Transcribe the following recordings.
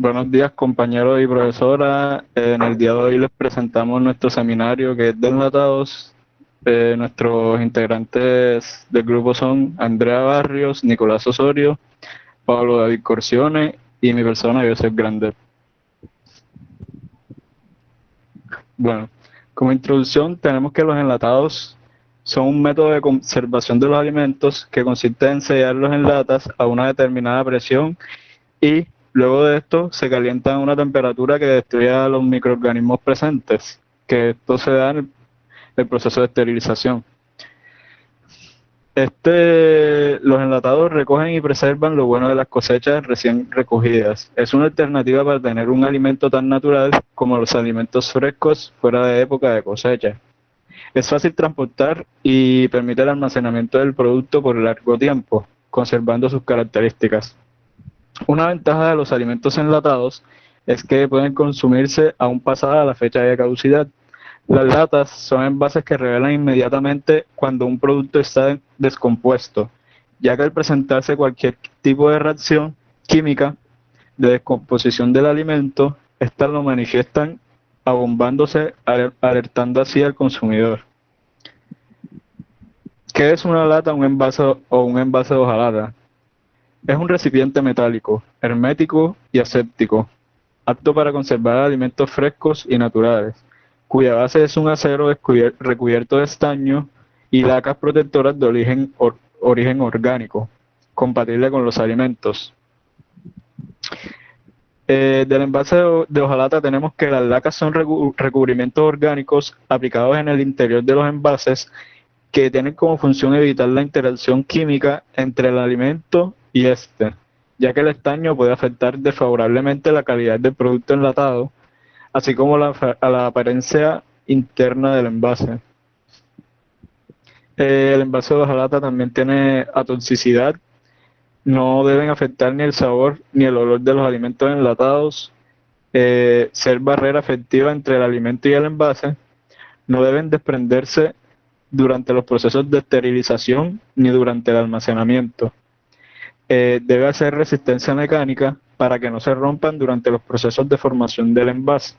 Buenos días, compañeros y profesoras. En el día de hoy les presentamos nuestro seminario que es de enlatados. Nuestros integrantes del grupo son Andrea Barrios, Nicolás Osorio, Pablo David Corcione y mi persona, Joseph Grande. Bueno, como introducción tenemos que los enlatados son un método de conservación de los alimentos que consiste en sellarlos en latas a una determinada presión y luego de esto se calienta a una temperatura que destruya a los microorganismos presentes, que esto se da en el proceso de esterilización. Los enlatados recogen y preservan lo bueno de las cosechas recién recogidas. Es una alternativa para tener un alimento tan natural como los alimentos frescos fuera de época de cosecha. Es fácil transportar y permite el almacenamiento del producto por largo tiempo, conservando sus características. Una ventaja de los alimentos enlatados es que pueden consumirse aún pasada la fecha de caducidad. Las latas son envases que revelan inmediatamente cuando un producto está descompuesto, ya que al presentarse cualquier tipo de reacción química de descomposición del alimento, estas lo manifiestan abombándose, alertando así al consumidor. ¿Qué es una lata, un envase o un envase de hojalata? Es un recipiente metálico, hermético y aséptico, apto para conservar alimentos frescos y naturales, cuya base es un acero recubierto de estaño y lacas protectoras de origen orgánico, compatible con los alimentos. Del envase de hojalata tenemos que las lacas son recubrimientos orgánicos aplicados en el interior de los envases que tienen como función evitar la interacción química entre el alimento y este, ya que el estaño puede afectar desfavorablemente la calidad del producto enlatado, así como a la apariencia interna del envase. El envase de hojalata también tiene atoxicidad, no deben afectar ni el sabor ni el olor de los alimentos enlatados, ser barrera efectiva entre el alimento y el envase, no deben desprenderse durante los procesos de esterilización ni durante el almacenamiento. Debe hacer resistencia mecánica para que no se rompan durante los procesos de formación del envase.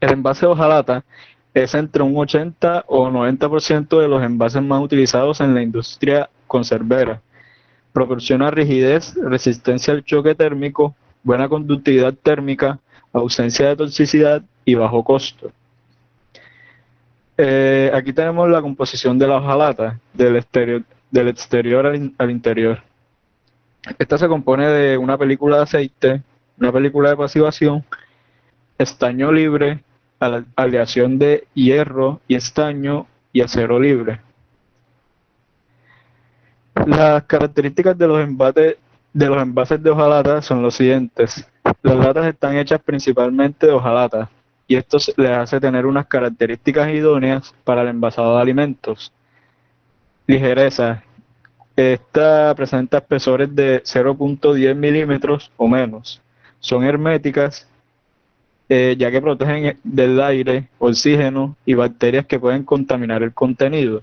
El envase de hojalata es entre un 80 o 90% de los envases más utilizados en la industria conservera. Proporciona rigidez, resistencia al choque térmico, buena conductividad térmica, ausencia de toxicidad y bajo costo. Aquí tenemos la composición de la hojalata del exterior al interior. Esta se compone de una película de aceite, una película de pasivación, estaño libre, aleación de hierro y estaño y acero libre. Las características de los envases de hojalata son los siguientes. Las latas están hechas principalmente de hojalata y esto les hace tener unas características idóneas para el envasado de alimentos. Ligereza. Esta presenta espesores de 0.10 milímetros o menos. Son herméticas, ya que protegen del aire, oxígeno y bacterias que pueden contaminar el contenido.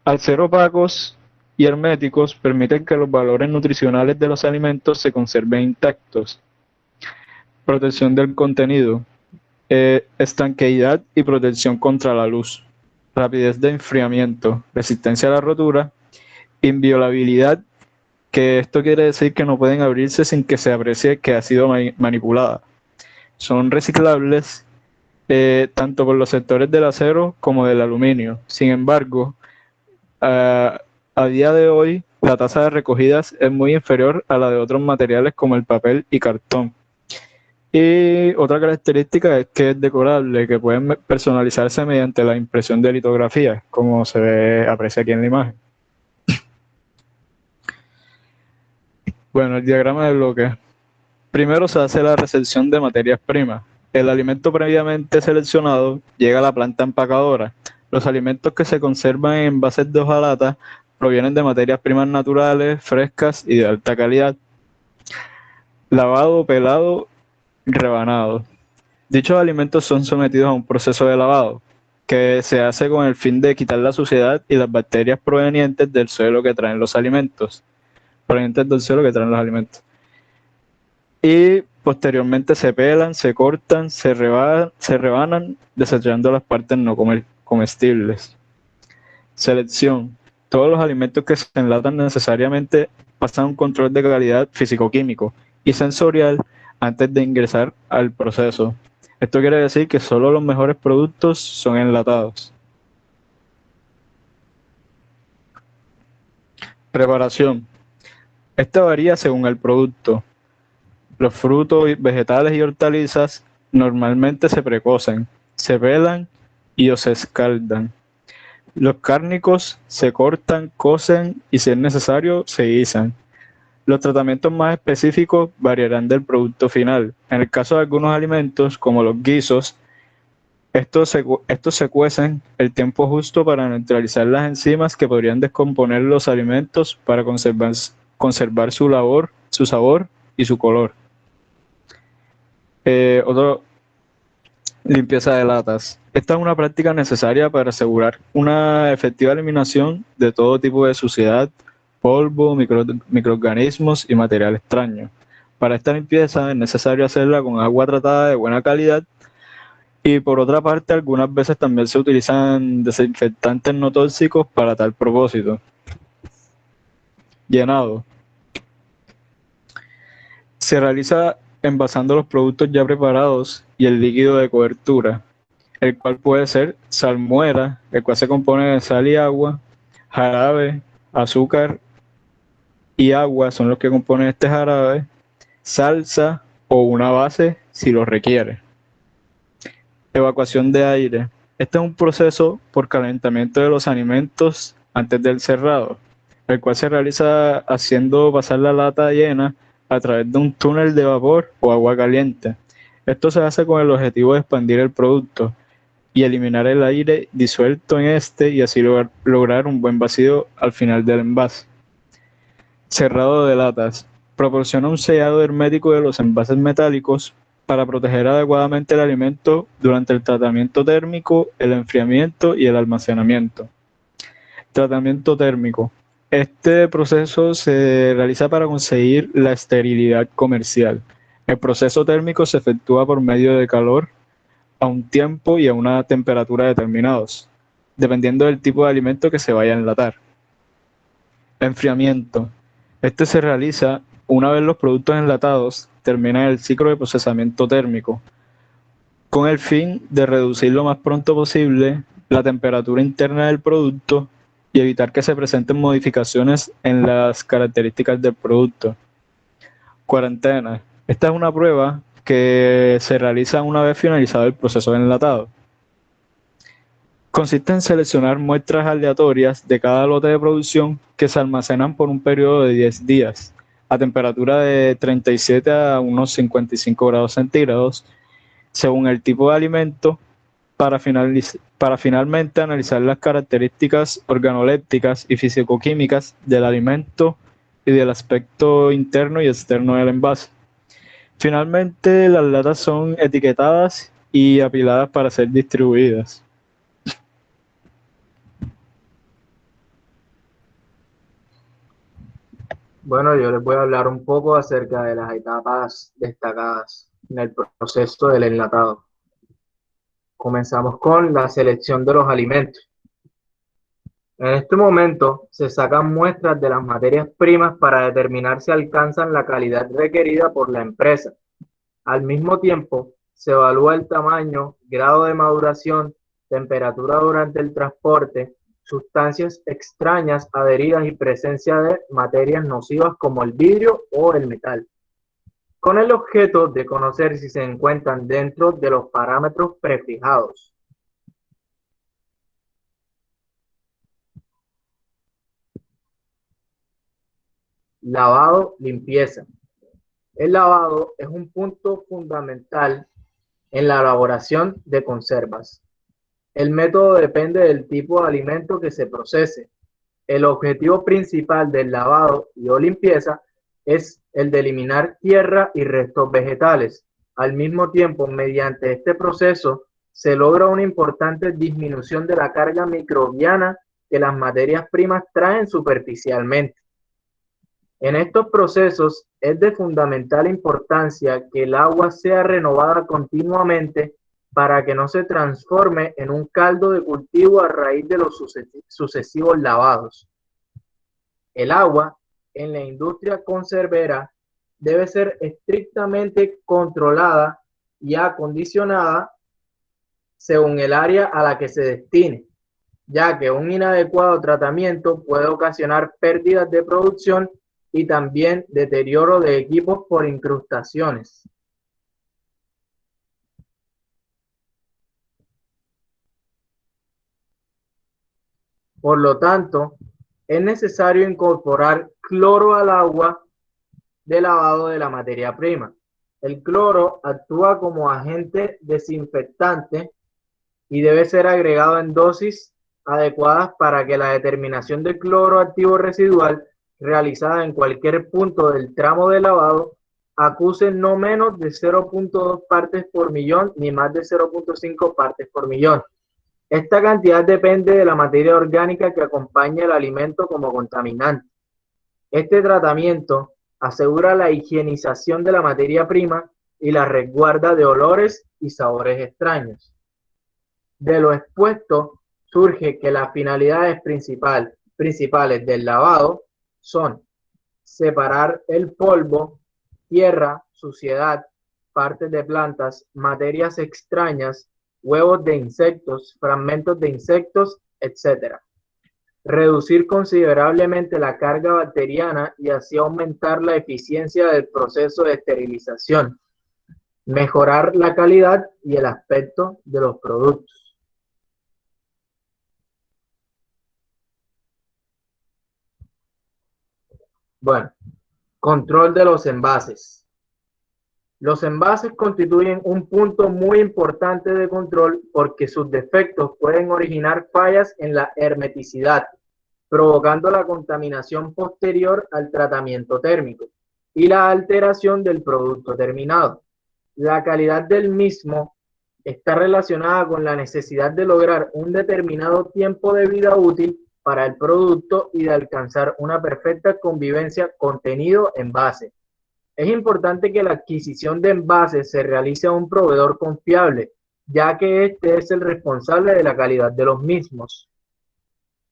Al ser opacos y herméticos, permiten que los valores nutricionales de los alimentos se conserven intactos. Protección del contenido. Estanqueidad y protección contra la luz. Rapidez de enfriamiento. Resistencia a la rotura. Inviolabilidad, que esto quiere decir que no pueden abrirse sin que se aprecie que ha sido manipulada. Son reciclables tanto por los sectores del acero como del aluminio. Sin embargo, a día de hoy la tasa de recogidas es muy inferior a la de otros materiales como el papel y cartón. Y otra característica es que es decorable, que pueden personalizarse mediante la impresión de litografía, como aprecia aquí en la imagen. Bueno, el diagrama de bloques. Primero se hace la recepción de materias primas. El alimento previamente seleccionado llega a la planta empacadora. Los alimentos que se conservan en envases de hojalata provienen de materias primas naturales, frescas y de alta calidad. Lavado, pelado y rebanado. Dichos alimentos son sometidos a un proceso de lavado que se hace con el fin de quitar la suciedad y las bacterias provenientes del suelo que traen los alimentos. y posteriormente se pelan, se cortan, se rebanan, desechando las partes no comestibles. Selección. Todos los alimentos que se enlatan necesariamente pasan un control de calidad físico-químico y sensorial antes de ingresar al proceso. Esto quiere decir que solo los mejores productos son enlatados. Preparación. Esta varía según el producto. Los frutos, vegetales y hortalizas normalmente se precocen, se pelan y o se escaldan. Los cárnicos se cortan, cocen y, si es necesario, se guisan. Los tratamientos más específicos variarán del producto final. En el caso de algunos alimentos, como los guisos, estos se cuecen el tiempo justo para neutralizar las enzimas que podrían descomponer los alimentos para conservar su sabor y su color. Otro, limpieza de latas. Esta es una práctica necesaria para asegurar una efectiva eliminación de todo tipo de suciedad, polvo, microorganismos y material extraño. Para esta limpieza es necesario hacerla con agua tratada de buena calidad y, por otra parte, algunas veces también se utilizan desinfectantes no tóxicos para tal propósito. Llenado. Se realiza envasando los productos ya preparados y el líquido de cobertura, el cual puede ser salmuera, el cual se compone de sal y agua, jarabe, azúcar y agua son los que componen este jarabe, salsa o una base si lo requiere. Evacuación de aire. Este es un proceso por calentamiento de los alimentos antes del cerrado, el cual se realiza haciendo pasar la lata llena a través de un túnel de vapor o agua caliente. Esto se hace con el objetivo de expandir el producto y eliminar el aire disuelto en este y así lograr un buen vacío al final del envase. Cerrado de latas. Proporciona un sellado hermético de los envases metálicos para proteger adecuadamente el alimento durante el tratamiento térmico, el enfriamiento y el almacenamiento. Tratamiento térmico. Este proceso se realiza para conseguir la esterilidad comercial. El proceso térmico se efectúa por medio de calor a un tiempo y a una temperatura determinados, dependiendo del tipo de alimento que se vaya a enlatar. Enfriamiento. Este se realiza una vez los productos enlatados terminan el ciclo de procesamiento térmico, con el fin de reducir lo más pronto posible la temperatura interna del producto y evitar que se presenten modificaciones en las características del producto. Cuarentena. Esta es una prueba que se realiza una vez finalizado el proceso de enlatado. Consiste en seleccionar muestras aleatorias de cada lote de producción que se almacenan por un periodo de 10 días a temperatura de 37 a unos 55 grados centígrados según el tipo de alimento para finalmente analizar las características organolépticas y fisicoquímicas del alimento y del aspecto interno y externo del envase. Finalmente, las latas son etiquetadas y apiladas para ser distribuidas. Bueno, yo les voy a hablar un poco acerca de las etapas destacadas en el proceso del enlatado. Comenzamos con la selección de los alimentos. En este momento se sacan muestras de las materias primas para determinar si alcanzan la calidad requerida por la empresa. Al mismo tiempo, se evalúa el tamaño, grado de maduración, temperatura durante el transporte, sustancias extrañas adheridas y presencia de materias nocivas como el vidrio o el metal, con el objeto de conocer si se encuentran dentro de los parámetros prefijados. Lavado, limpieza. El lavado es un punto fundamental en la elaboración de conservas. El método depende del tipo de alimento que se procese. El objetivo principal del lavado y o limpieza es el de eliminar tierra y restos vegetales. Al mismo tiempo, mediante este proceso, se logra una importante disminución de la carga microbiana que las materias primas traen superficialmente. En estos procesos Es de fundamental importancia que el agua sea renovada continuamente para que no se transforme en un caldo de cultivo a raíz de los sucesivos lavados. El agua en la industria conservera debe ser estrictamente controlada y acondicionada según el área a la que se destine, ya que un inadecuado tratamiento puede ocasionar pérdidas de producción y también deterioro de equipos por incrustaciones. Por lo tanto, es necesario incorporar cloro al agua de lavado de la materia prima. El cloro actúa como agente desinfectante y debe ser agregado en dosis adecuadas para que la determinación del cloro activo residual realizada en cualquier punto del tramo de lavado acuse no menos de 0.2 partes por millón ni más de 0.5 partes por millón. Esta cantidad depende de la materia orgánica que acompaña el alimento como contaminante. Este tratamiento asegura la higienización de la materia prima y la resguarda de olores y sabores extraños. De lo expuesto surge que las finalidades principales del lavado son separar el polvo, tierra, suciedad, partes de plantas, materias extrañas, huevos de insectos, fragmentos de insectos, etc. Reducir considerablemente la carga bacteriana y así aumentar la eficiencia del proceso de esterilización. Mejorar la calidad y el aspecto de los productos. Bueno, control de los envases. Los envases constituyen un punto muy importante de control porque sus defectos pueden originar fallas en la hermeticidad, provocando la contaminación posterior al tratamiento térmico y la alteración del producto terminado. La calidad del mismo está relacionada con la necesidad de lograr un determinado tiempo de vida útil para el producto y de alcanzar una perfecta convivencia contenido-envase. Es importante que la adquisición de envases se realice a un proveedor confiable, ya que este es el responsable de la calidad de los mismos.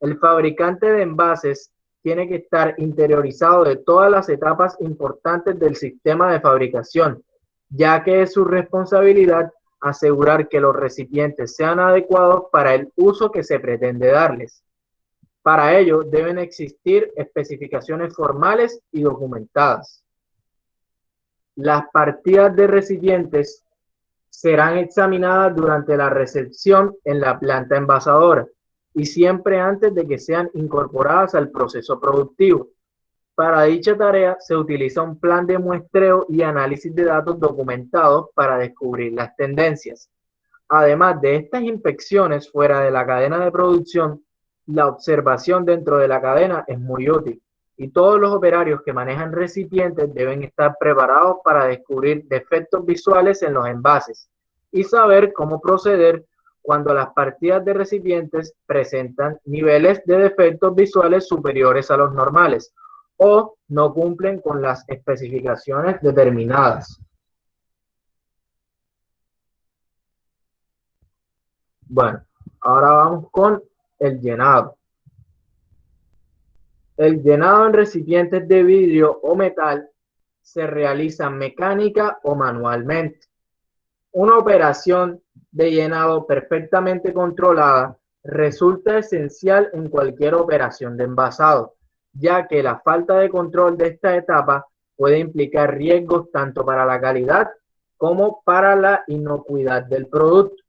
El fabricante de envases tiene que estar interiorizado de todas las etapas importantes del sistema de fabricación, ya que es su responsabilidad asegurar que los recipientes sean adecuados para el uso que se pretende darles. Para ello deben existir especificaciones formales y documentadas. Las partidas de recipientes serán examinadas durante la recepción en la planta envasadora y siempre antes de que sean incorporadas al proceso productivo. Para dicha tarea se utiliza un plan de muestreo y análisis de datos documentados para descubrir las tendencias. Además de estas inspecciones fuera de la cadena de producción, la observación dentro de la cadena es muy útil y todos los operarios que manejan recipientes deben estar preparados para descubrir defectos visuales en los envases y saber cómo proceder cuando las partidas de recipientes presentan niveles de defectos visuales superiores a los normales o no cumplen con las especificaciones determinadas. Bueno, ahora vamos con el llenado. El llenado en recipientes de vidrio o metal se realiza mecánica o manualmente. Una operación de llenado perfectamente controlada resulta esencial en cualquier operación de envasado, ya que la falta de control de esta etapa puede implicar riesgos tanto para la calidad como para la inocuidad del producto.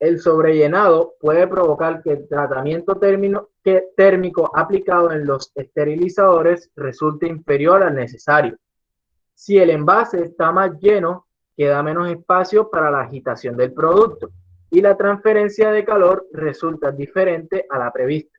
El sobrellenado puede provocar que el tratamiento térmico aplicado en los esterilizadores resulte inferior al necesario. Si el envase está más lleno, queda menos espacio para la agitación del producto y la transferencia de calor resulta diferente a la prevista.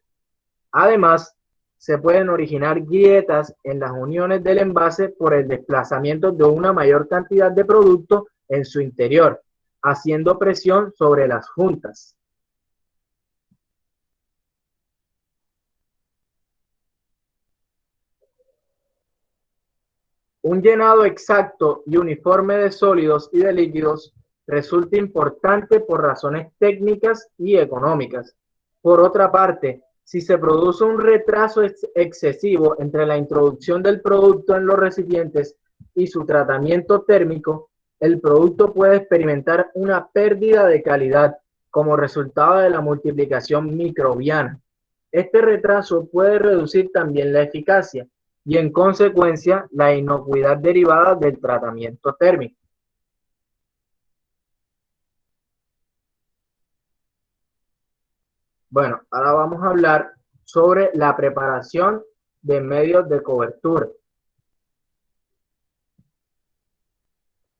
Además, se pueden originar grietas en las uniones del envase por el desplazamiento de una mayor cantidad de producto en su interior, haciendo presión sobre las juntas. Un llenado exacto y uniforme de sólidos y de líquidos resulta importante por razones técnicas y económicas. Por otra parte, si se produce un retraso excesivo entre la introducción del producto en los recipientes y su tratamiento térmico, el producto puede experimentar una pérdida de calidad como resultado de la multiplicación microbiana. Este retraso puede reducir también la eficacia y, en consecuencia, la inocuidad derivada del tratamiento térmico. Bueno, ahora vamos a hablar sobre la preparación de medios de cobertura.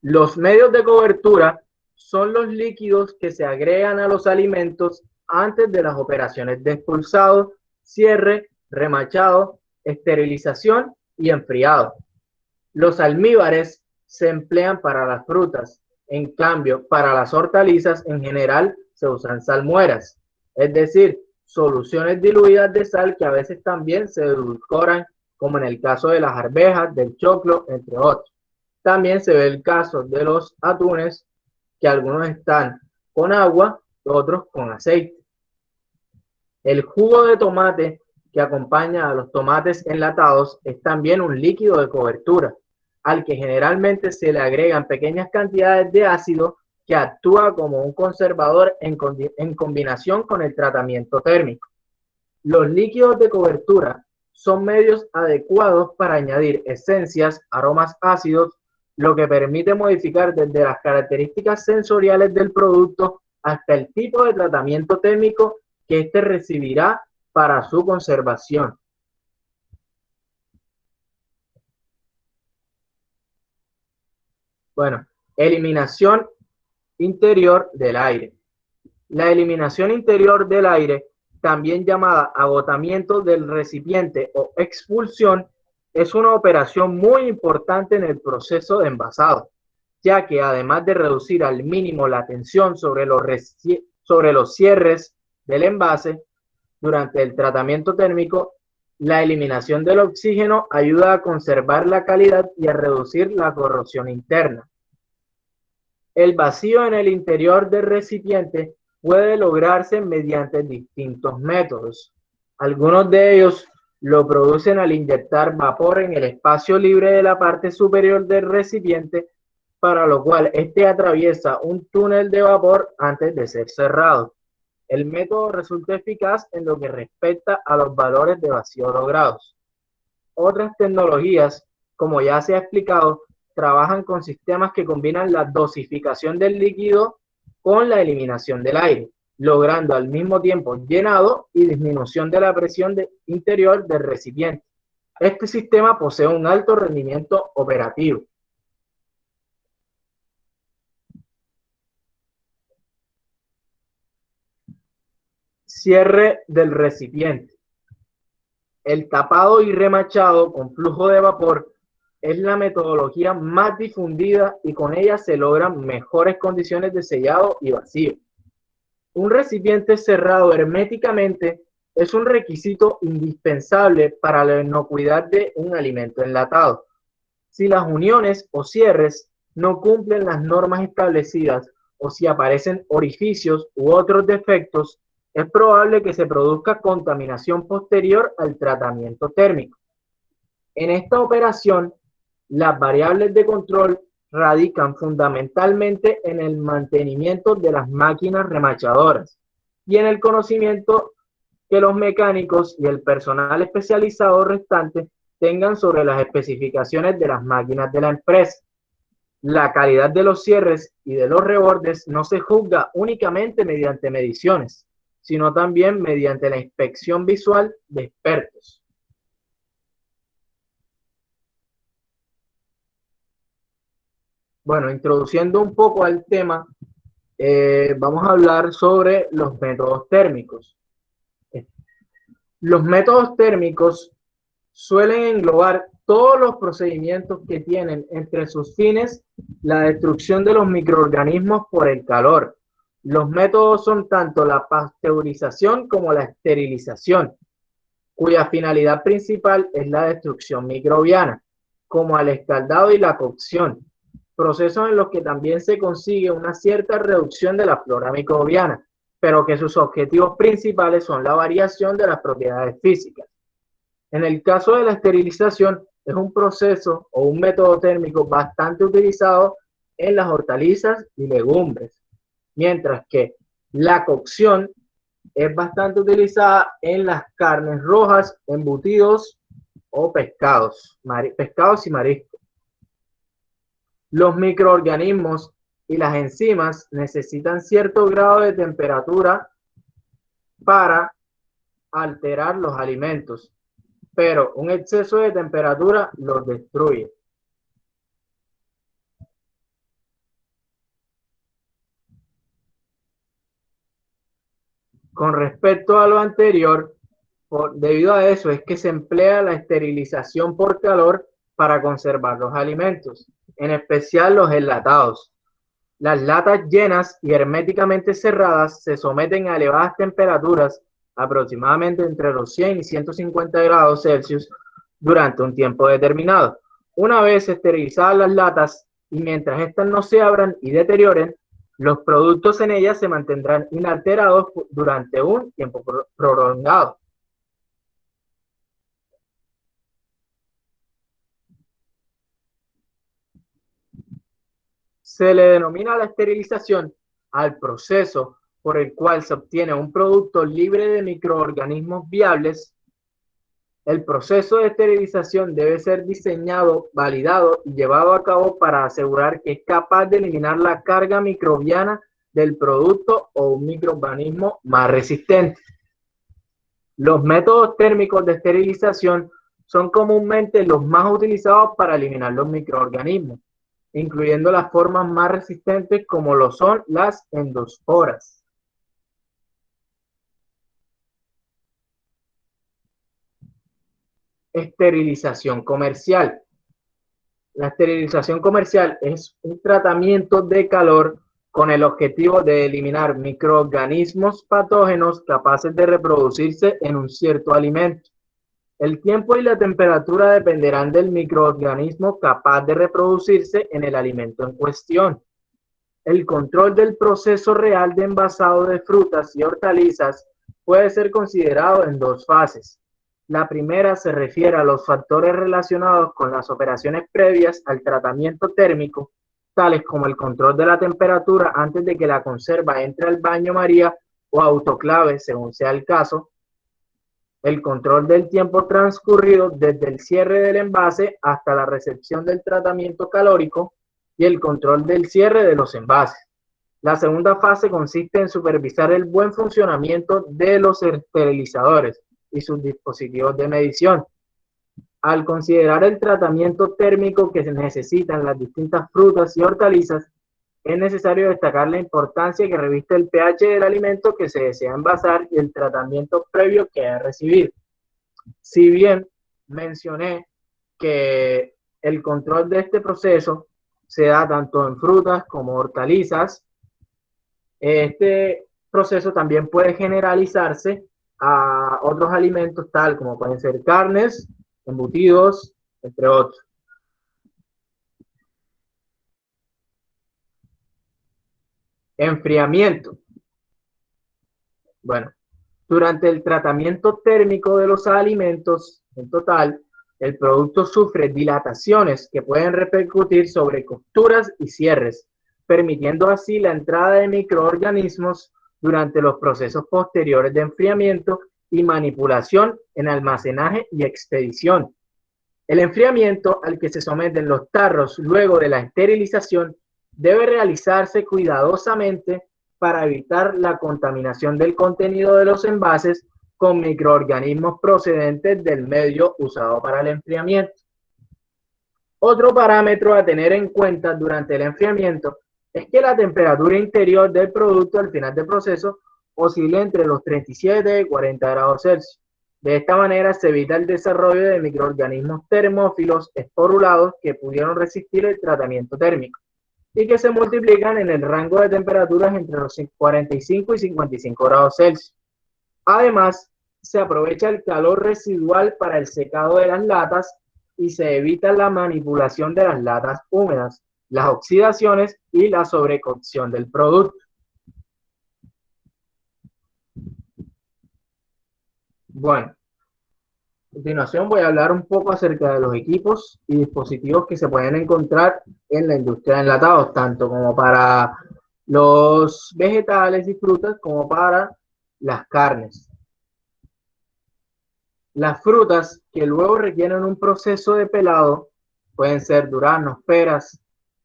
Los medios de cobertura son los líquidos que se agregan a los alimentos antes de las operaciones de expulsado, cierre, remachado, esterilización y enfriado. Los almíbares se emplean para las frutas, en cambio, para las hortalizas en general se usan salmueras, es decir, soluciones diluidas de sal que a veces también se edulcoran, como en el caso de las arvejas, del choclo, entre otros. También se ve el caso de los atunes, que algunos están con agua, otros con aceite. El jugo de tomate que acompaña a los tomates enlatados es también un líquido de cobertura, al que generalmente se le agregan pequeñas cantidades de ácido que actúa como un conservador en combinación con el tratamiento térmico. Los líquidos de cobertura son medios adecuados para añadir esencias, aromas ácidos, lo que permite modificar desde las características sensoriales del producto hasta el tipo de tratamiento térmico que éste recibirá para su conservación. Bueno, eliminación interior del aire. La eliminación interior del aire, también llamada agotamiento del recipiente o expulsión, es una operación muy importante en el proceso de envasado, ya que además de reducir al mínimo la tensión sobre los cierres del envase durante el tratamiento térmico, la eliminación del oxígeno ayuda a conservar la calidad y a reducir la corrosión interna. El vacío en el interior del recipiente puede lograrse mediante distintos métodos. Algunos de ellos lo producen al inyectar vapor en el espacio libre de la parte superior del recipiente, para lo cual este atraviesa un túnel de vapor antes de ser cerrado. El método resulta eficaz en lo que respecta a los valores de vacío logrados. Otras tecnologías, como ya se ha explicado, trabajan con sistemas que combinan la dosificación del líquido con la eliminación del aire, logrando al mismo tiempo llenado y disminución de la presión interior del recipiente. Este sistema posee un alto rendimiento operativo. Cierre del recipiente. El tapado y remachado con flujo de vapor es la metodología más difundida y con ella se logran mejores condiciones de sellado y vacío. Un recipiente cerrado herméticamente es un requisito indispensable para la inocuidad de un alimento enlatado. Si las uniones o cierres no cumplen las normas establecidas o si aparecen orificios u otros defectos, es probable que se produzca contaminación posterior al tratamiento térmico. En esta operación, las variables de control radican fundamentalmente en el mantenimiento de las máquinas remachadoras y en el conocimiento que los mecánicos y el personal especializado restante tengan sobre las especificaciones de las máquinas de la empresa. La calidad de los cierres y de los rebordes no se juzga únicamente mediante mediciones, sino también mediante la inspección visual de expertos. Bueno, introduciendo un poco al tema, vamos a hablar sobre los métodos térmicos. Los métodos térmicos suelen englobar todos los procedimientos que tienen entre sus fines la destrucción de los microorganismos por el calor. Los métodos son tanto la pasteurización como la esterilización, cuya finalidad principal es la destrucción microbiana. como al escaldado y la cocción, procesos en los que también se consigue una cierta reducción de la flora microbiana, pero que sus objetivos principales son la variación de las propiedades físicas. En el caso de la esterilización, es un proceso o un método térmico bastante utilizado en las hortalizas y legumbres, mientras que la cocción es bastante utilizada en las carnes rojas, embutidos o pescados, pescados y mariscos. Los microorganismos y las enzimas necesitan cierto grado de temperatura para alterar los alimentos, pero un exceso de temperatura los destruye. Con respecto a lo anterior, debido a eso es que se emplea la esterilización por calor para conservar los alimentos, en especial los enlatados. Las latas llenas y herméticamente cerradas se someten a elevadas temperaturas, aproximadamente entre los 100 y 150 grados Celsius, durante un tiempo determinado. Una vez esterilizadas las latas y mientras éstas no se abran y deterioren, los productos en ellas se mantendrán inalterados durante un tiempo prolongado. Se le denomina la esterilización al proceso por el cual se obtiene un producto libre de microorganismos viables. El proceso de esterilización debe ser diseñado, validado y llevado a cabo para asegurar que es capaz de eliminar la carga microbiana del producto o un microorganismo más resistente. Los métodos térmicos de esterilización son comúnmente los más utilizados para eliminar los microorganismos, incluyendo las formas más resistentes como lo son las endosporas. Esterilización comercial. La esterilización comercial es un tratamiento de calor con el objetivo de eliminar microorganismos patógenos capaces de reproducirse en un cierto alimento. El tiempo y la temperatura dependerán del microorganismo capaz de reproducirse en el alimento en cuestión. El control del proceso real de envasado de frutas y hortalizas puede ser considerado en dos fases. La primera se refiere a los factores relacionados con las operaciones previas al tratamiento térmico, tales como el control de la temperatura antes de que la conserva entre al baño María o autoclave, según sea el caso, el control del tiempo transcurrido desde el cierre del envase hasta la recepción del tratamiento calórico y el control del cierre de los envases. La segunda fase consiste en supervisar el buen funcionamiento de los esterilizadores y sus dispositivos de medición. Al considerar el tratamiento térmico que se necesitan las distintas frutas y hortalizas, es necesario destacar la importancia que reviste el pH del alimento que se desea envasar y el tratamiento previo que ha recibido. Si bien mencioné que el control de este proceso se da tanto en frutas como hortalizas, este proceso también puede generalizarse a otros alimentos tal como pueden ser carnes, embutidos, entre otros. Enfriamiento. Bueno, durante el tratamiento térmico de los alimentos, en total, el producto sufre dilataciones que pueden repercutir sobre costuras y cierres, permitiendo así la entrada de microorganismos durante los procesos posteriores de enfriamiento y manipulación en almacenaje y expedición. El enfriamiento al que se someten los tarros luego de la esterilización debe realizarse cuidadosamente para evitar la contaminación del contenido de los envases con microorganismos procedentes del medio usado para el enfriamiento. Otro parámetro a tener en cuenta durante el enfriamiento es que la temperatura interior del producto al final del proceso oscila entre los 37 y 40 grados Celsius. De esta manera se evita el desarrollo de microorganismos termófilos esporulados que pudieron resistir el tratamiento térmico y que se multiplican en el rango de temperaturas entre los 45 y 55 grados Celsius. Además, se aprovecha el calor residual para el secado de las latas y se evita la manipulación de las latas húmedas, las oxidaciones y la sobrecocción del producto. Bueno, a continuación voy a hablar un poco acerca de los equipos y dispositivos que se pueden encontrar en la industria de enlatados, tanto como para los vegetales y frutas como para las carnes. Las frutas que luego requieren un proceso de pelado, pueden ser duranos, peras,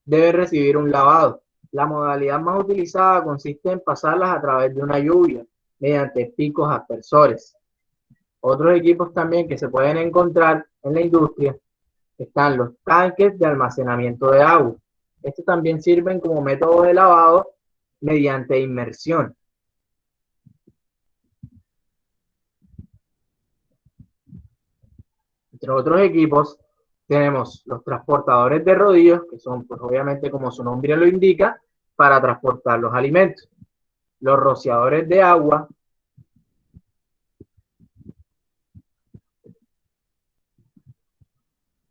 deben recibir un lavado. La modalidad más utilizada consiste en pasarlas a través de una lluvia mediante picos aspersores. Otros equipos también que se pueden encontrar en la industria están los tanques de almacenamiento de agua. Estos también sirven como método de lavado mediante inmersión. Entre otros equipos tenemos los transportadores de rodillos, que son, pues obviamente, como su nombre lo indica, para transportar los alimentos. Los rociadores de agua.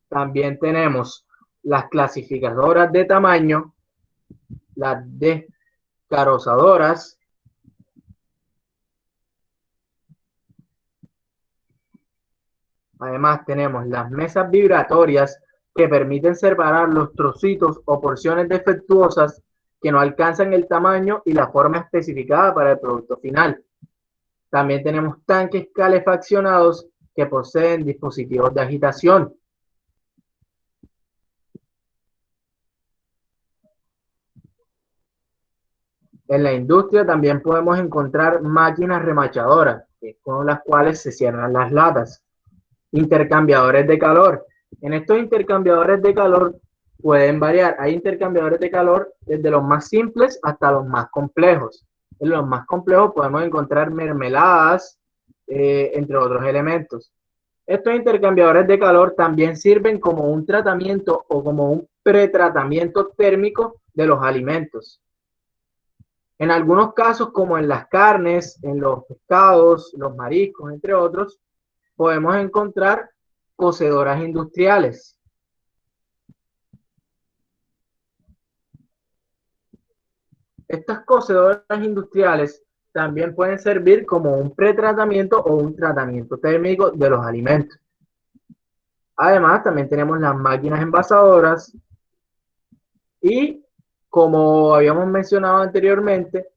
También tenemos las clasificadoras de tamaño, las descarozadoras, además tenemos las mesas vibratorias que permiten separar los trocitos o porciones defectuosas que no alcanzan el tamaño y la forma especificada para el producto final. También tenemos tanques calefaccionados que poseen dispositivos de agitación. En la industria también podemos encontrar máquinas remachadoras, con las cuales se cierran las latas. Intercambiadores de calor. En estos intercambiadores de calor pueden variar. Hay intercambiadores de calor desde los más simples hasta los más complejos. En los más complejos podemos encontrar mermeladas, entre otros elementos. Estos intercambiadores de calor también sirven como un tratamiento o como un pretratamiento térmico de los alimentos. En algunos casos, como en las carnes, en los pescados, los mariscos, entre otros, podemos encontrar cocedoras industriales. Estas cocedoras industriales también pueden servir como un pretratamiento o un tratamiento térmico de los alimentos. Además, también tenemos las máquinas envasadoras y, como habíamos mencionado anteriormente,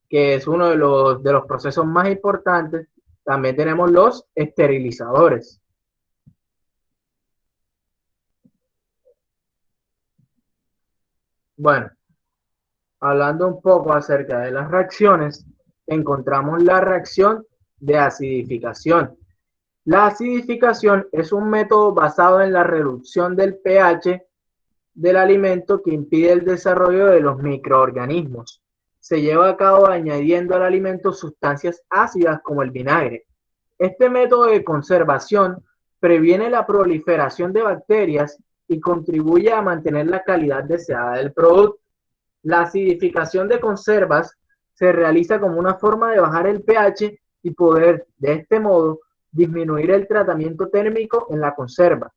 que es uno de los procesos más importantes, también tenemos los esterilizadores. Bueno, hablando un poco acerca de las reacciones, encontramos la reacción de acidificación. La acidificación es un método basado en la reducción del pH del alimento que impide el desarrollo de los microorganismos. Se lleva a cabo añadiendo al alimento sustancias ácidas como el vinagre. Este método de conservación previene la proliferación de bacterias y contribuye a mantener la calidad deseada del producto. La acidificación de conservas se realiza como una forma de bajar el pH y poder, de este modo, disminuir el tratamiento térmico en la conserva.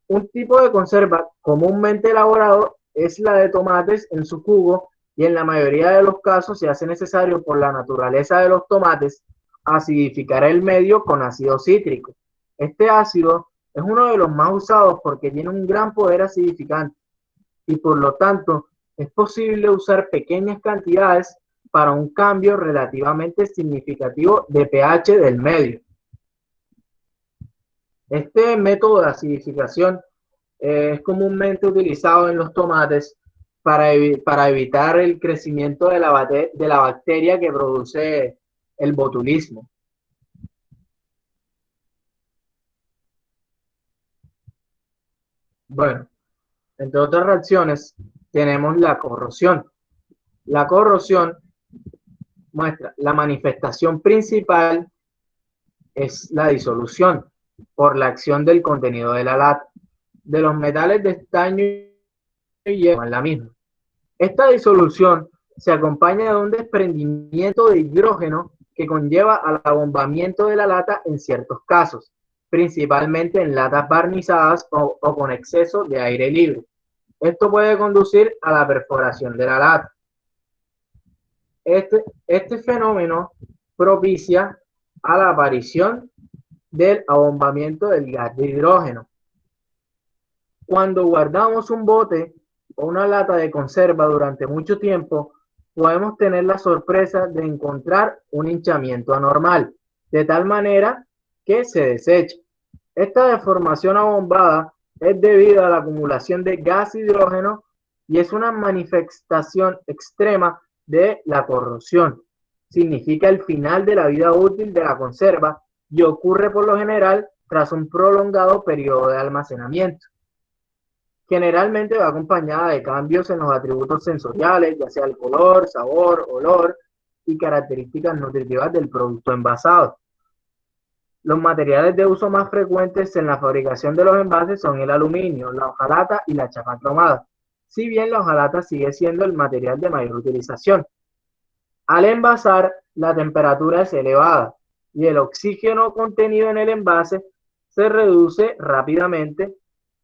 Un tipo de conserva comúnmente elaborado es la de tomates en su jugo, y en la mayoría de los casos se hace necesario, por la naturaleza de los tomates, acidificar el medio con ácido cítrico. Este ácido es uno de los más usados porque tiene un gran poder acidificante y por lo tanto es posible usar pequeñas cantidades para un cambio relativamente significativo de pH del medio. Este método de acidificación es comúnmente utilizado en los tomates para evitar el crecimiento de la bacteria que produce el botulismo. Bueno, entre otras reacciones tenemos la corrosión. La corrosión muestra la manifestación principal es la disolución por la acción del contenido de la lata de los metales de estaño y hierro en la misma. Esta disolución se acompaña de un desprendimiento de hidrógeno que conlleva al abombamiento de la lata en ciertos casos. principalmente en latas barnizadas o con exceso de aire libre. Esto puede conducir a la perforación de la lata. Este fenómeno propicia a la aparición del abombamiento del gas de hidrógeno. Cuando guardamos un bote o una lata de conserva durante mucho tiempo, podemos tener la sorpresa de encontrar un hinchamiento anormal, de tal manera que se desecha. Esta deformación abombada es debido a la acumulación de gas hidrógeno y es una manifestación extrema de la corrosión. Significa el final de la vida útil de la conserva y ocurre por lo general tras un prolongado periodo de almacenamiento. Generalmente va acompañada de cambios en los atributos sensoriales, ya sea el color, sabor, olor y características nutritivas del producto envasado. Los materiales de uso más frecuentes en la fabricación de los envases son el aluminio, la hojalata y la chapa cromada, si bien la hojalata sigue siendo el material de mayor utilización. Al envasar, la temperatura es elevada y el oxígeno contenido en el envase se reduce rápidamente,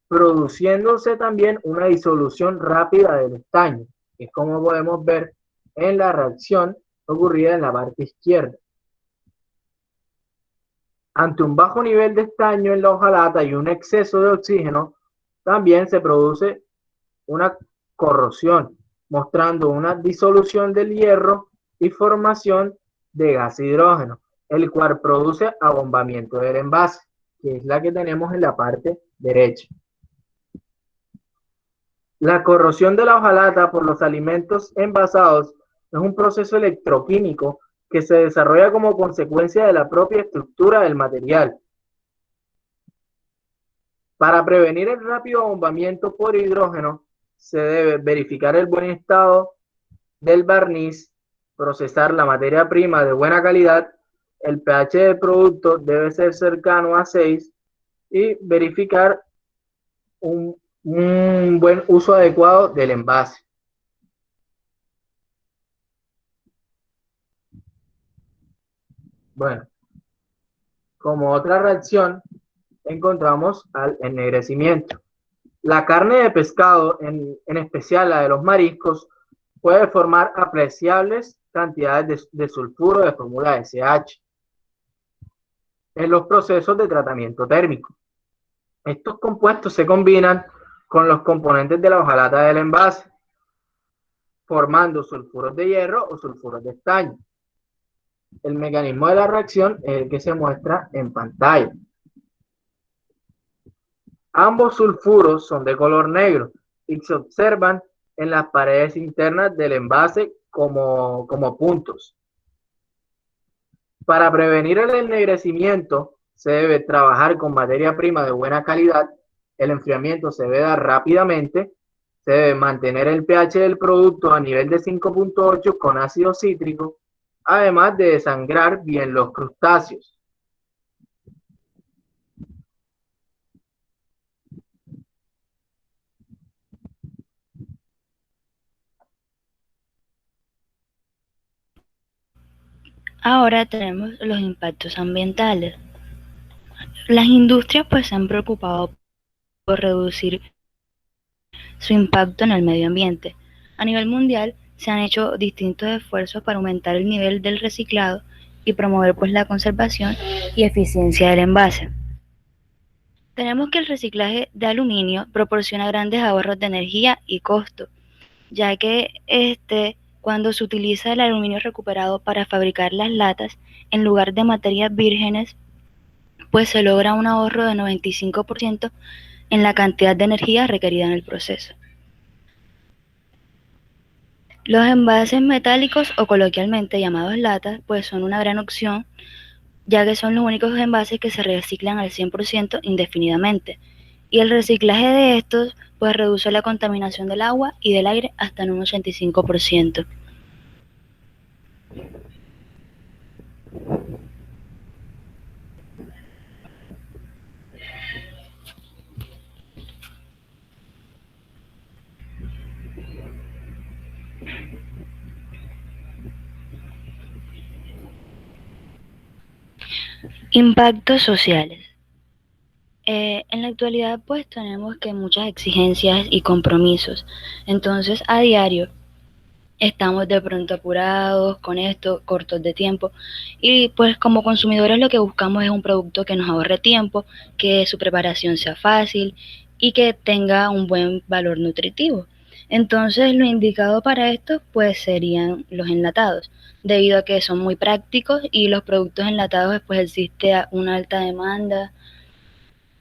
produciéndose también una disolución rápida del estaño, que es como podemos ver en la reacción ocurrida en la parte izquierda. Ante un bajo nivel de estaño en la hojalata y un exceso de oxígeno, también se produce una corrosión, mostrando una disolución del hierro y formación de gas hidrógeno, el cual produce abombamiento del envase, que es la que tenemos en la parte derecha. La corrosión de la hojalata por los alimentos envasados es un proceso electroquímico que se desarrolla como consecuencia de la propia estructura del material. Para prevenir el rápido abombamiento por hidrógeno, se debe verificar el buen estado del barniz, procesar la materia prima de buena calidad, el pH del producto debe ser cercano a 6 y verificar un buen uso adecuado del envase. Bueno, como otra reacción encontramos al ennegrecimiento. La carne de pescado, en especial la de los mariscos, puede formar apreciables cantidades de sulfuro de fórmula SH en los procesos de tratamiento térmico. Estos compuestos se combinan con los componentes de la hojalata del envase, formando sulfuros de hierro o sulfuros de estaño. El mecanismo de la reacción es el que se muestra en pantalla. Ambos sulfuros son de color negro y se observan en las paredes internas del envase como puntos. Para prevenir el ennegrecimiento, se debe trabajar con materia prima de buena calidad, el enfriamiento se debe dar rápidamente, se debe mantener el pH del producto a nivel de 5.8 con ácido cítrico, además de desangrar bien los crustáceos. Ahora tenemos los impactos ambientales. Las industrias pues se han preocupado por reducir su impacto en el medio ambiente. A nivel mundial se han hecho distintos esfuerzos para aumentar el nivel del reciclado y promover pues la conservación y eficiencia del envase. Tenemos que el reciclaje de aluminio proporciona grandes ahorros de energía y costo, ya que cuando se utiliza el aluminio recuperado para fabricar las latas en lugar de materias vírgenes, pues se logra un ahorro de 95% en la cantidad de energía requerida en el proceso. Los envases metálicos o coloquialmente llamados latas, pues son una gran opción, ya que son los únicos envases que se reciclan al 100% indefinidamente. Y el reciclaje de estos, pues reduce la contaminación del agua y del aire hasta en un 85%. Impactos sociales. En la actualidad pues tenemos que muchas exigencias y compromisos, entonces a diario estamos de pronto apurados con esto, cortos de tiempo, y pues como consumidores lo que buscamos es un producto que nos ahorre tiempo, que su preparación sea fácil y que tenga un buen valor nutritivo. Entonces lo indicado para esto pues serían los enlatados, debido a que son muy prácticos y los productos enlatados pues existe una alta demanda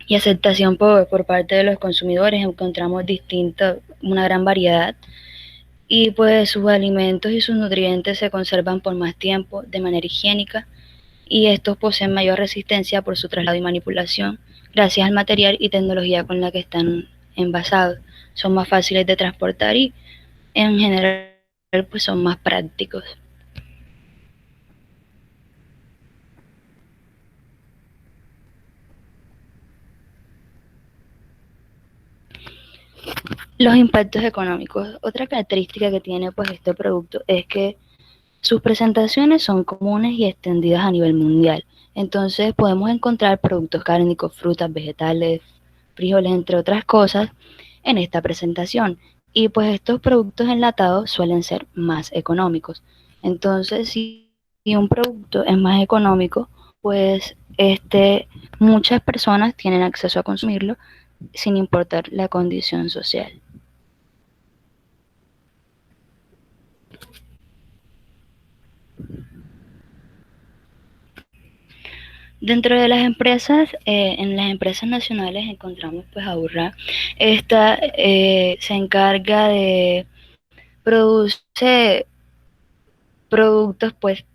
y aceptación por parte de los consumidores. Encontramos una gran variedad y pues sus alimentos y sus nutrientes se conservan por más tiempo de manera higiénica y estos poseen mayor resistencia por su traslado y manipulación gracias al material y tecnología con la que están envasados. Son más fáciles de transportar y en general pues son más prácticos. Los impactos económicos. Otra característica que tiene pues este producto es que sus presentaciones son comunes y extendidas a nivel mundial. Entonces podemos encontrar productos cárnicos, frutas, vegetales, frijoles, entre otras cosas, en esta presentación. Y pues estos productos enlatados suelen ser más económicos. Entonces, si un producto es más económico, pues muchas personas tienen acceso a consumirlo sin importar la condición social. Dentro de las empresas, en las empresas nacionales encontramos pues a Urra. Esta se encarga de producir productos pues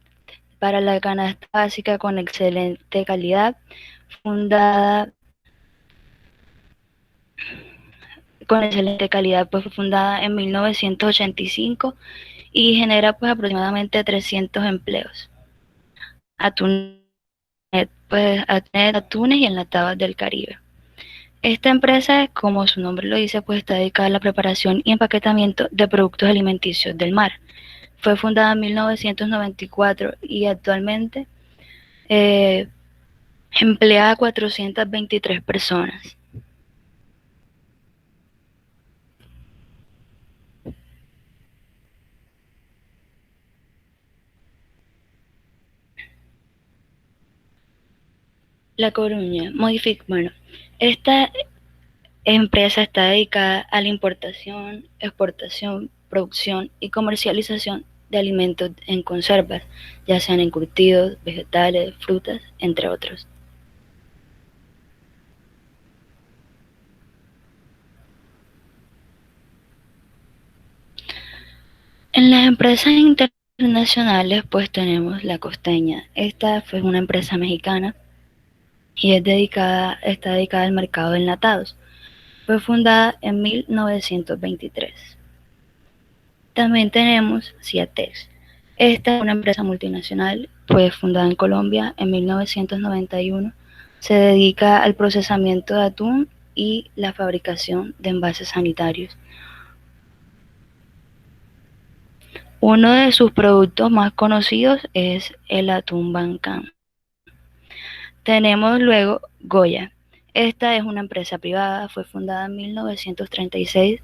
para la canasta básica con excelente calidad, fundada con excelente calidad, pues fue fundada en 1985 y genera pues aproximadamente 300 empleos. Atunet, pues atunes y enlatados del Caribe. Esta empresa, como su nombre lo dice, pues está dedicada a la preparación y empaquetamiento de productos alimenticios del mar. Fue fundada en 1994 y actualmente emplea a 423 personas. La Coruña, bueno, esta empresa está dedicada a la importación, exportación, producción y comercialización de alimentos en conservas, ya sean encurtidos, vegetales, frutas, entre otros. En las empresas internacionales pues tenemos La Costeña. Esta fue una empresa mexicana y está dedicada al mercado de enlatados. Fue fundada en 1923. También tenemos Ciatex. Esta es una empresa multinacional, fue fundada en Colombia en 1991. Se dedica al procesamiento de atún y la fabricación de envases sanitarios. Uno de sus productos más conocidos es el atún Bancán. Tenemos luego Goya. Esta es una empresa privada, fue fundada en 1936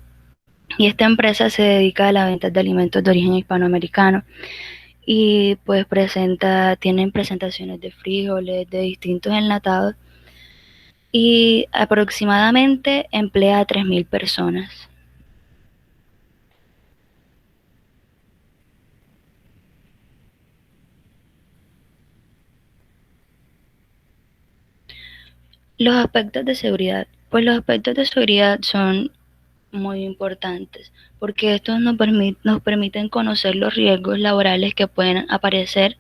y esta empresa se dedica a la venta de alimentos de origen hispanoamericano y pues tienen presentaciones de frijoles, de distintos enlatados y aproximadamente emplea a 3.000 personas. Los aspectos de seguridad. Pues los aspectos de seguridad son muy importantes porque estos nos permiten conocer los riesgos laborales que pueden aparecer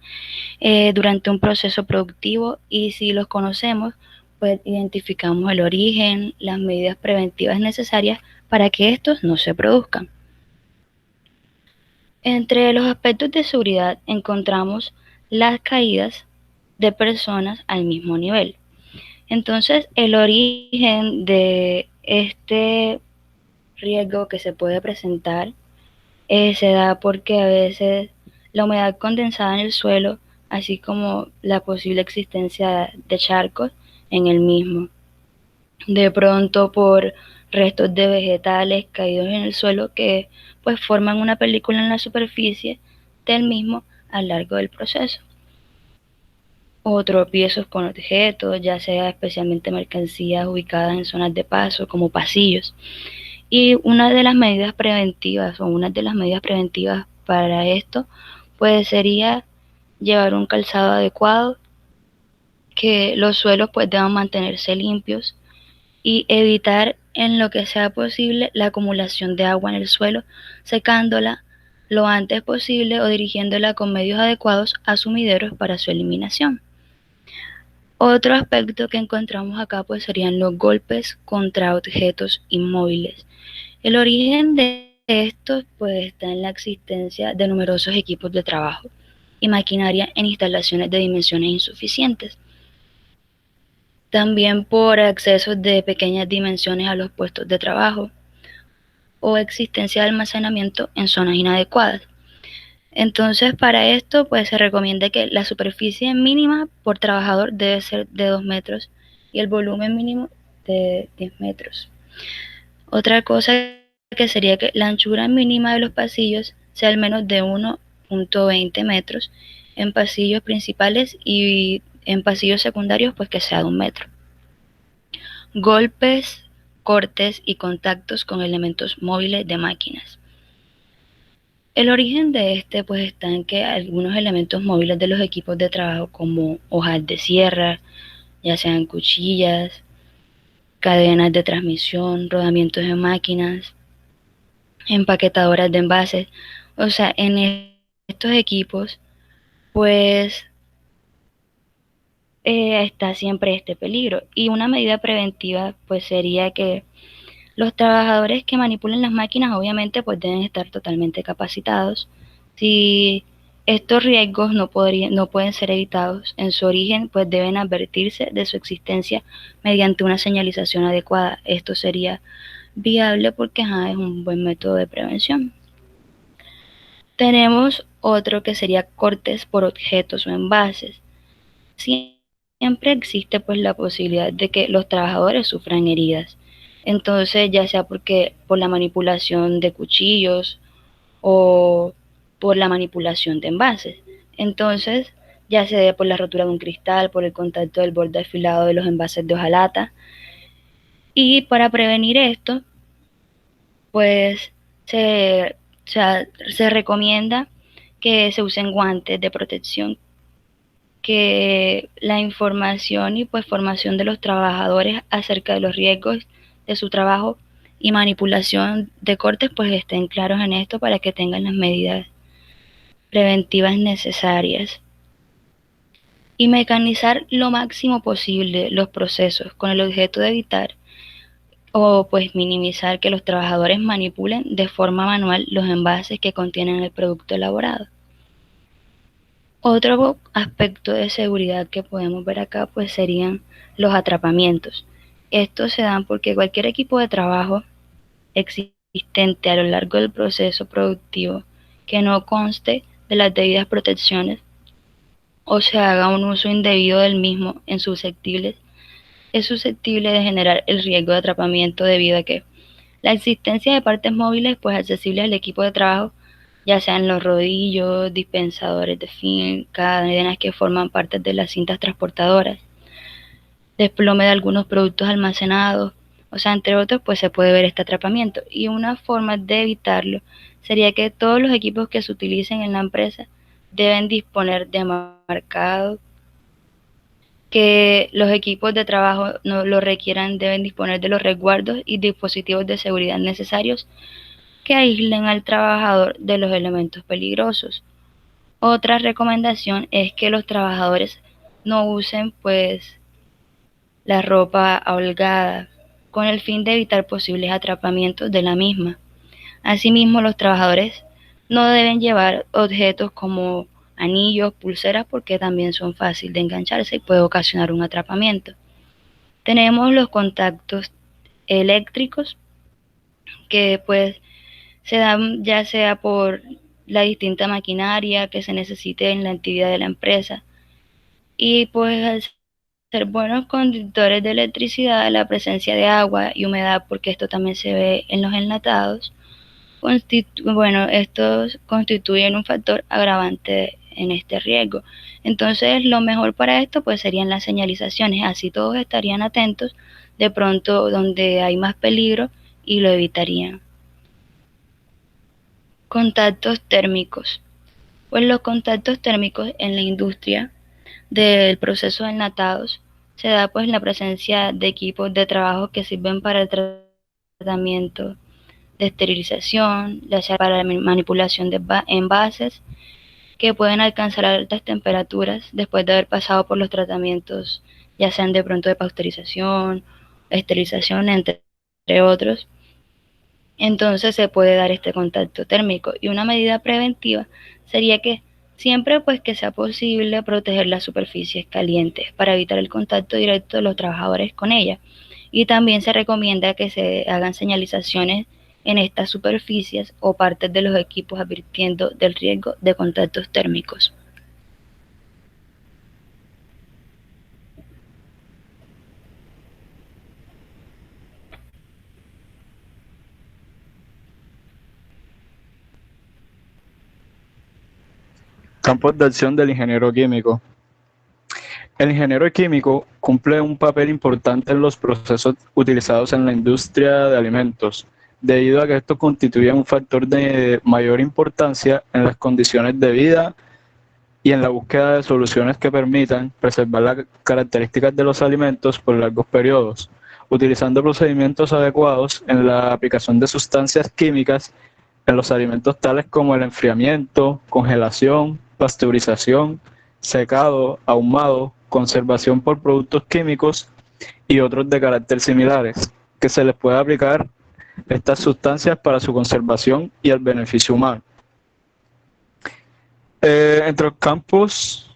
durante un proceso productivo y si los conocemos, pues identificamos el origen, las medidas preventivas necesarias para que estos no se produzcan. Entre los aspectos de seguridad encontramos las caídas de personas al mismo nivel. Entonces, el origen de este riesgo que se puede presentar se da porque a veces la humedad condensada en el suelo, así como la posible existencia de charcos en el mismo. de pronto por restos de vegetales caídos en el suelo que pues forman una película en la superficie del mismo a lo largo del proceso. O tropiezos con objetos, ya sea especialmente mercancías ubicadas en zonas de paso como pasillos. Y una de las medidas preventivas para esto pues sería llevar un calzado adecuado, que los suelos pues deban mantenerse limpios y evitar en lo que sea posible la acumulación de agua en el suelo, secándola lo antes posible o dirigiéndola con medios adecuados a sumideros para su eliminación. Otro aspecto que encontramos acá pues serían los golpes contra objetos inmóviles. El origen de estos pues está en la existencia de numerosos equipos de trabajo y maquinaria en instalaciones de dimensiones insuficientes. También por accesos de pequeñas dimensiones a los puestos de trabajo o existencia de almacenamiento en zonas inadecuadas. Entonces, para esto, pues se recomienda que la superficie mínima por trabajador debe ser de 2 metros y el volumen mínimo de 10 metros. Otra cosa que sería que la anchura mínima de los pasillos sea al menos de 1,20 metros en pasillos principales y en pasillos secundarios pues que sea de 1 metro. Golpes, cortes y contactos con elementos móviles de máquinas. El origen de este pues está en que algunos elementos móviles de los equipos de trabajo como hojas de sierra, ya sean cuchillas, cadenas de transmisión, rodamientos de máquinas, empaquetadoras de envases, o sea, en estos equipos pues está siempre este peligro. Y una medida preventiva pues sería que los trabajadores que manipulen las máquinas obviamente pues deben estar totalmente capacitados. Si estos riesgos no pueden ser evitados en su origen, pues deben advertirse de su existencia mediante una señalización adecuada. Esto sería viable porque es un buen método de prevención. Tenemos otro que sería cortes por objetos o envases. Siempre existe pues la posibilidad de que los trabajadores sufran heridas. Entonces, ya sea por la manipulación de cuchillos o por la manipulación de envases. Entonces, ya sea por la rotura de un cristal, por el contacto del borde afilado de los envases de hojalata. Y para prevenir esto, pues se recomienda que se usen guantes de protección, que la información y pues formación de los trabajadores acerca de los riesgos de su trabajo y manipulación de cortes pues estén claros en esto para que tengan las medidas preventivas necesarias. Y mecanizar lo máximo posible los procesos con el objeto de evitar o pues minimizar que los trabajadores manipulen de forma manual los envases que contienen el producto elaborado. Otro aspecto de seguridad que podemos ver acá pues serían los atrapamientos. Estos se dan porque cualquier equipo de trabajo existente a lo largo del proceso productivo que no conste de las debidas protecciones o se haga un uso indebido del mismo es susceptible de generar el riesgo de atrapamiento debido a que la existencia de partes móviles pues accesibles al equipo de trabajo, ya sean los rodillos, dispensadores de film, cadenas que forman partes de las cintas transportadoras, desplome de algunos productos almacenados, o sea, entre otros, pues se puede ver este atrapamiento. Y una forma de evitarlo sería que todos los equipos que se utilicen en la empresa deben disponer de marcados, que los equipos de trabajo no lo requieran, deben disponer de los resguardos y dispositivos de seguridad necesarios que aíslen al trabajador de los elementos peligrosos. Otra recomendación es que los trabajadores no usen pues la ropa holgada con el fin de evitar posibles atrapamientos de la misma. Asimismo, los trabajadores no deben llevar objetos como anillos, pulseras, porque también son fáciles de engancharse y puede ocasionar un atrapamiento. Tenemos los contactos eléctricos que pues se dan ya sea por la distinta maquinaria que se necesite en la actividad de la empresa y pues al ser buenos conductores de electricidad, la presencia de agua y humedad, porque esto también se ve en los enlatados, estos constituyen un factor agravante en este riesgo. Entonces, lo mejor para esto pues serían las señalizaciones, así todos estarían atentos de pronto donde hay más peligro y lo evitarían. Contactos térmicos. Pues los contactos térmicos en la industria del proceso de enlatados se da pues la presencia de equipos de trabajo que sirven para el tratamiento de esterilización, ya sea para la manipulación de envases, que pueden alcanzar altas temperaturas después de haber pasado por los tratamientos, ya sean de pronto de pasteurización, esterilización, entre otros. Entonces se puede dar este contacto térmico, y una medida preventiva sería que siempre pues que sea posible proteger las superficies calientes para evitar el contacto directo de los trabajadores con ellas. Y también se recomienda que se hagan señalizaciones en estas superficies o partes de los equipos advirtiendo del riesgo de contactos térmicos. Campos de acción del ingeniero químico. El ingeniero químico cumple un papel importante en los procesos utilizados en la industria de alimentos, debido a que estos constituyen un factor de mayor importancia en las condiciones de vida y en la búsqueda de soluciones que permitan preservar las características de los alimentos por largos periodos, utilizando procedimientos adecuados en la aplicación de sustancias químicas en los alimentos tales como el enfriamiento, congelación, pasteurización, secado, ahumado, conservación por productos químicos y otros de carácter similares, que se les puede aplicar estas sustancias para su conservación y el beneficio humano. Entre los campos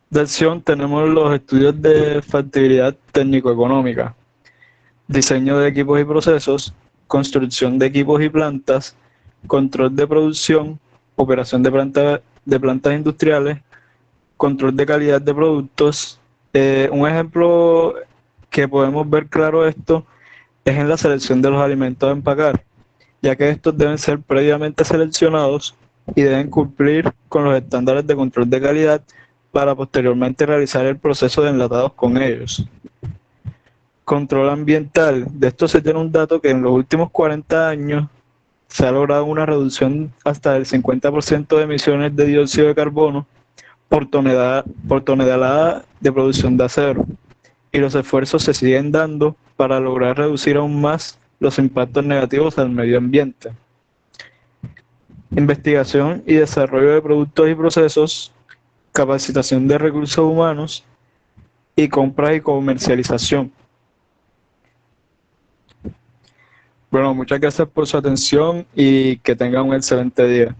de acción tenemos los estudios de factibilidad técnico-económica, diseño de equipos y procesos, construcción de equipos y plantas, control de producción, operación de plantas industriales, control de calidad de productos. Un ejemplo que podemos ver claro esto es en la selección de los alimentos a empacar, ya que estos deben ser previamente seleccionados y deben cumplir con los estándares de control de calidad para posteriormente realizar el proceso de enlatados con ellos. Control ambiental. De esto se tiene un dato que en los últimos 40 años se ha logrado una reducción hasta del 50% de emisiones de dióxido de carbono por tonelada de producción de acero, y los esfuerzos se siguen dando para lograr reducir aún más los impactos negativos al medio ambiente. Investigación y desarrollo de productos y procesos, capacitación de recursos humanos y compras y comercialización. Bueno, muchas gracias por su atención y que tengan un excelente día.